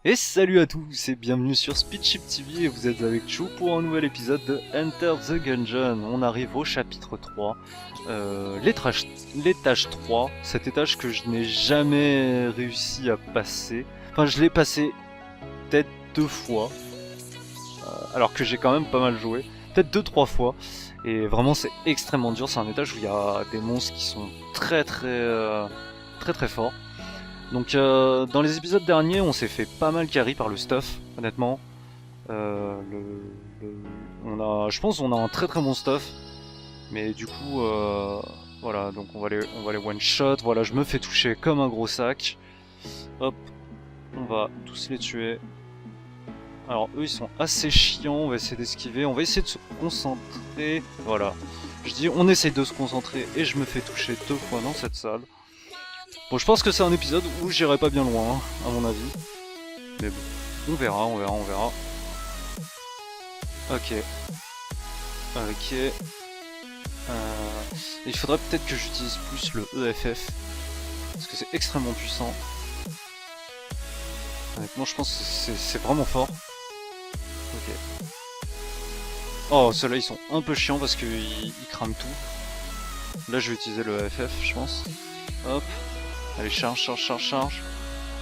Et salut à tous et bienvenue sur Speedship TV et vous êtes avec Chou pour un nouvel épisode de Enter the Gungeon. On arrive au chapitre 3, l'étage 3, cet étage que je n'ai jamais réussi à passer. Enfin je l'ai passé peut-être 2 fois, alors que j'ai quand même pas mal joué, peut-être 2-3 fois. Et vraiment c'est extrêmement dur, c'est un étage où il y a des monstres qui sont très forts. Donc dans les épisodes derniers, on s'est fait pas mal carry par le stuff, honnêtement. Je pense qu'on a un très bon stuff, mais du coup, voilà, donc on va les one shot. Voilà, je me fais toucher comme un gros sac. Hop, on va tous les tuer. Alors eux, ils sont assez chiants. On va essayer d'esquiver. On va essayer de se concentrer. Voilà, je dis, on essaye de se concentrer et je me fais toucher 2 fois dans cette salle. Bon, je pense que c'est un épisode où j'irai pas bien loin, à mon avis. Mais bon, on verra. Ok. Ok. Il faudrait peut-être que j'utilise plus le EFF. Parce que c'est extrêmement puissant. Honnêtement, je pense que c'est vraiment fort. Ok. Oh, ceux-là, ils sont un peu chiants parce qu'ils crament tout. Là, je vais utiliser le EFF, je pense. Hop. Allez, charge. En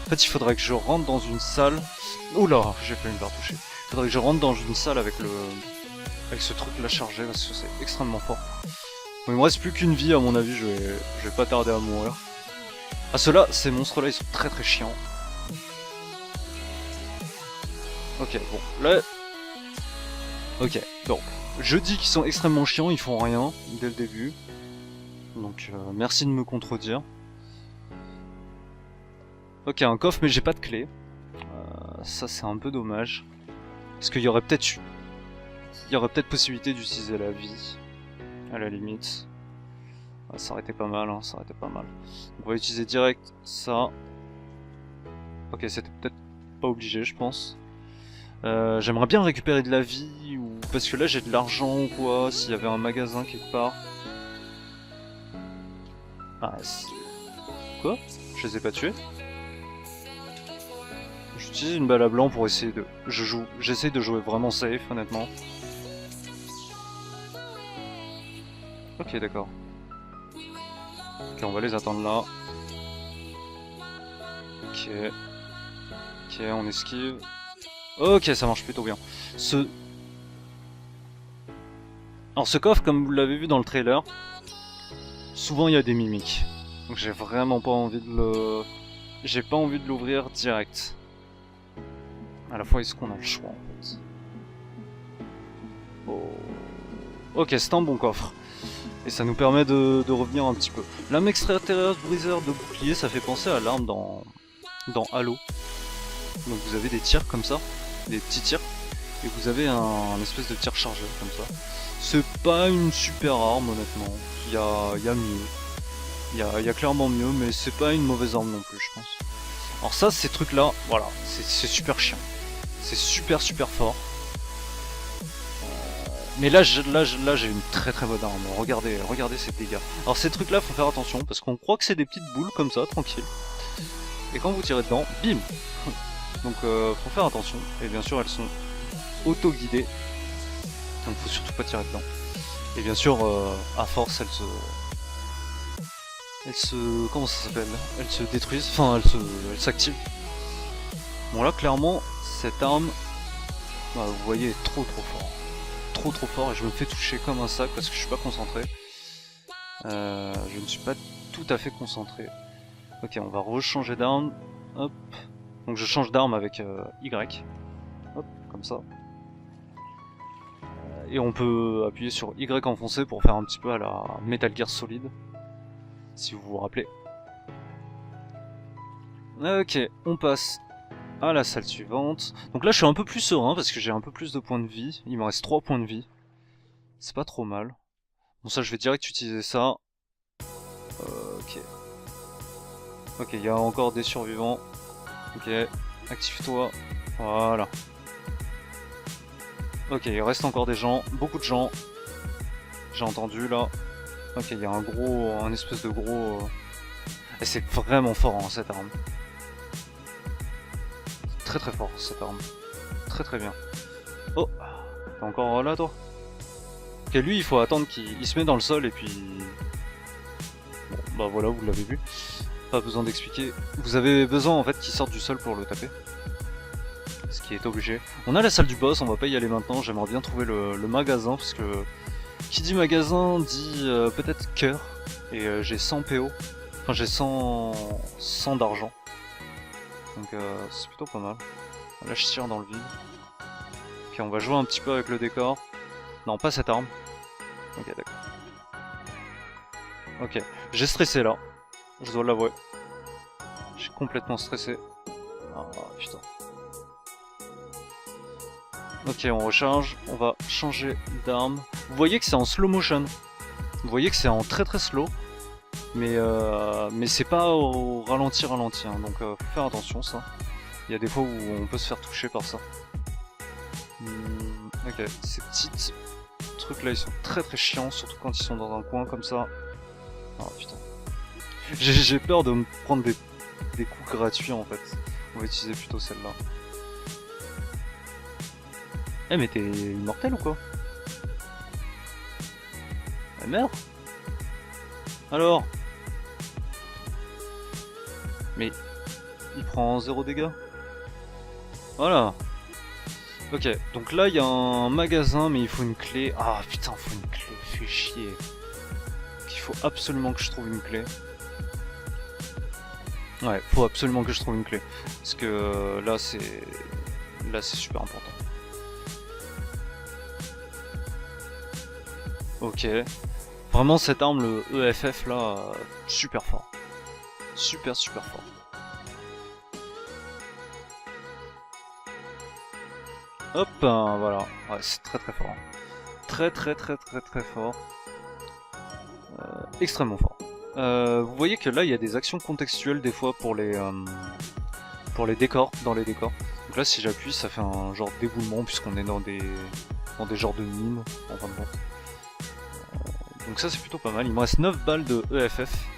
fait, il faudrait que je rentre dans une salle. Oula, j'ai failli me faire toucher. Il faudrait que je rentre dans une salle avec ce truc là chargé parce que c'est extrêmement fort. Bon, il me reste plus qu'une vie à mon avis, je vais pas tarder à mourir. Ah, ceux-là, ces monstres là, ils sont très chiants. Ok, bon, là. Ok, donc, je dis qu'ils sont extrêmement chiants, ils font rien dès le début. Donc, merci de me contredire. Ok, un coffre, mais j'ai pas de clé. Ça, c'est un peu dommage. Parce qu'il y aurait peut-être possibilité d'utiliser la vie, à la limite. Ça aurait été pas mal, ça aurait été pas mal. On va utiliser direct ça. Ok, c'était peut-être pas obligé, je pense. J'aimerais bien récupérer de la vie, ou parce que là j'ai de l'argent ou quoi, s'il y avait un magasin quelque part. Ah, quoi? Je les ai pas tués? J'utilise une balle à blanc pour essayer de... J'essaie de jouer vraiment safe, honnêtement. Ok, d'accord. Ok, on va les attendre là. Ok. Ok, on esquive. Ok, ça marche plutôt bien. Alors ce coffre, comme vous l'avez vu dans le trailer, souvent il y a des mimiques. Donc j'ai vraiment pas envie de le... J'ai pas envie de l'ouvrir direct. À la fois, est-ce qu'on a le choix en fait? Oh. Ok, c'est un bon coffre. Et ça nous permet de revenir un petit peu. Lame extraterrestre briseur de bouclier, ça fait penser à l'arme dans Halo. Donc vous avez des tirs comme ça, des petits tirs, et vous avez un espèce de tir chargé comme ça. C'est pas une super arme honnêtement, il y a mieux. Il y a clairement mieux, mais c'est pas une mauvaise arme non plus, je pense. Alors ça, ces trucs là, voilà, c'est super chiant. C'est super fort. Mais là j'ai une très bonne arme. Regardez ces dégâts. Alors ces trucs là, faut faire attention parce qu'on croit que c'est des petites boules comme ça, tranquille. Et quand vous tirez dedans, bim. Donc faut faire attention. Et bien sûr elles sont auto-guidées. Donc faut surtout pas tirer dedans. Et bien sûr à force comment ça s'appelle? Elles se détruisent, enfin elles s'activent. Bon là clairement cette arme, bah, vous voyez, est trop fort. Trop fort et je me fais toucher comme un sac parce que je suis pas concentré. Je ne suis pas tout à fait concentré. Ok, on va rechanger d'arme. Hop. Donc je change d'arme avec Y. Hop, comme ça. Et on peut appuyer sur Y enfoncé pour faire un petit peu à la Metal Gear Solid. Si vous vous rappelez. Ok, on passe à la salle suivante. Donc là je suis un peu plus serein parce que j'ai un peu plus de points de vie. Il me reste 3 points de vie. C'est pas trop mal. Bon ça je vais direct utiliser ça. Ok. Ok, il y a encore des survivants. Ok, active-toi. Voilà. Ok, il reste encore des gens. Beaucoup de gens. J'ai entendu là. Ok, il y a un espèce de gros... Et c'est vraiment fort hein, cette arme. très très fort cette arme. Très très bien. Oh, t'es encore là toi? Ok, lui il faut attendre qu'il se met dans le sol et puis... Bon, bah voilà, vous l'avez vu. Pas besoin d'expliquer. Vous avez besoin en fait qu'il sorte du sol pour le taper. Ce qui est obligé. On a la salle du boss, on va pas y aller maintenant. J'aimerais bien trouver le magasin parce que... Qui dit magasin dit peut-être cœur. Et j'ai 100 PO. Enfin j'ai 100 d'argent. Donc c'est plutôt pas mal. Là je tire dans le vide. Ok, on va jouer un petit peu avec le décor. Non, pas cette arme. Ok, d'accord. Ok, j'ai stressé là. Je dois l'avouer. J'ai complètement stressé. Ah putain. Ok, on recharge. On va changer d'arme. Vous voyez que c'est en slow motion. Vous voyez que c'est en très très slow. Mais c'est pas au ralenti hein. Donc faut faire attention ça. Il y a des fois où on peut se faire toucher par ça. Ok, ces petits trucs là ils sont très très chiants, surtout quand ils sont dans un coin comme ça. Oh putain. J'ai peur de me prendre des coups gratuits en fait. On va utiliser plutôt celle-là. Eh mais t'es immortel ou quoi? Eh merde. Alors? Mais il prend 0 dégâts. Voilà. Ok, donc là il y a un magasin mais il faut une clé. Ah putain, faut une clé, fais chier. Donc, il faut absolument que je trouve une clé. Ouais, faut absolument que je trouve une clé. Parce que là c'est super important. Ok. Vraiment cette arme, le EFF là, super fort. Super fort. Hop, voilà. Ouais, c'est très très fort. Très fort. Extrêmement fort. Vous voyez que là il y a des actions contextuelles des fois pour les décors, dans les décors. Donc là si j'appuie ça fait un genre d'éboulement puisqu'on est dans des genres de mines en fin de compte. Donc ça c'est plutôt pas mal. Il me reste 9 balles de EFF.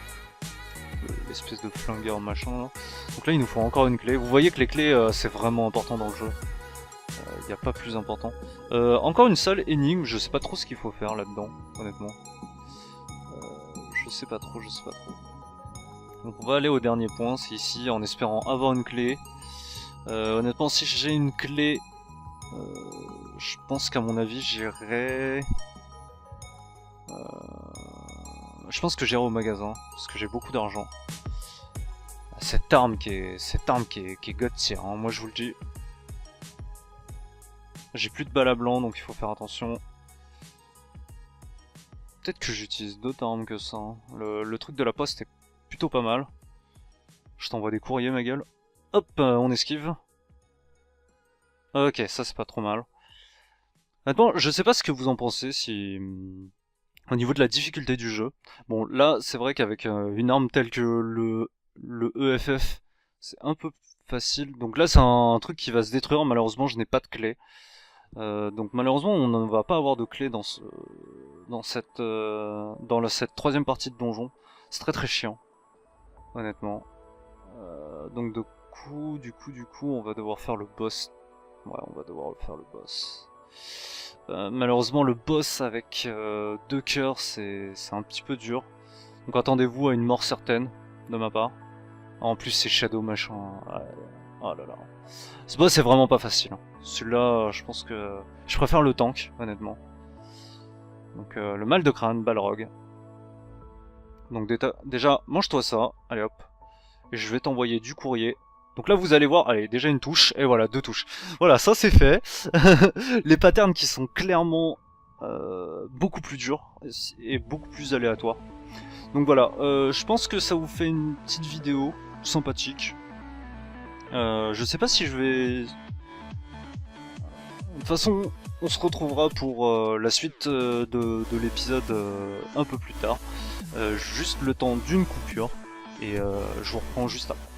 L'espèce de flingueur machin là. Donc là il nous faut encore une clé. Vous voyez que les clés c'est vraiment important dans le jeu. Il n'y a pas plus important. Encore une salle énigme, je sais pas trop ce qu'il faut faire là-dedans, honnêtement. Je sais pas trop. Donc on va aller au dernier point, c'est ici, en espérant avoir une clé. Honnêtement, si j'ai une clé, je pense qu'à mon avis j'irai... Je pense que j'irai au magasin, parce que j'ai beaucoup d'argent. Cette arme qui est god tier, hein, moi je vous le dis. J'ai plus de balles à blanc, donc il faut faire attention. Peut-être que j'utilise d'autres armes que ça. Hein. Le truc de la poste est plutôt pas mal. Je t'envoie des courriers, ma gueule. Hop, on esquive. Ok, ça c'est pas trop mal. Maintenant, je sais pas ce que vous en pensez, si... Au niveau de la difficulté du jeu. Bon, là, c'est vrai qu'avec une arme telle que le EFF, c'est un peu facile. Donc là, c'est un truc qui va se détruire. Malheureusement, je n'ai pas de clé. Donc malheureusement on ne va pas avoir de clé dans cette troisième partie de donjon. C'est très très chiant, honnêtement. Donc du coup on va devoir faire le boss. Ouais, on va devoir faire le boss. Malheureusement le boss avec 2 cœurs c'est un petit peu dur. Donc attendez-vous à une mort certaine de ma part. En plus c'est Shadow machin. Oh là là. Ce boss est vraiment pas facile. Celui-là, je pense que... Je préfère le tank, honnêtement. Donc le mal de crâne, Balrog. Donc déjà, mange-toi ça. Allez hop. Et je vais t'envoyer du courrier. Donc là, vous allez voir, allez, déjà une touche. Et voilà, 2 touches. Voilà, ça c'est fait. Les patterns qui sont clairement beaucoup plus durs. Et beaucoup plus aléatoires. Donc voilà, je pense que ça vous fait une petite vidéo sympathique. Je sais pas si je vais... De toute façon, on se retrouvera pour la suite de l'épisode un peu plus tard. Juste le temps d'une coupure. Et je vous reprends juste après.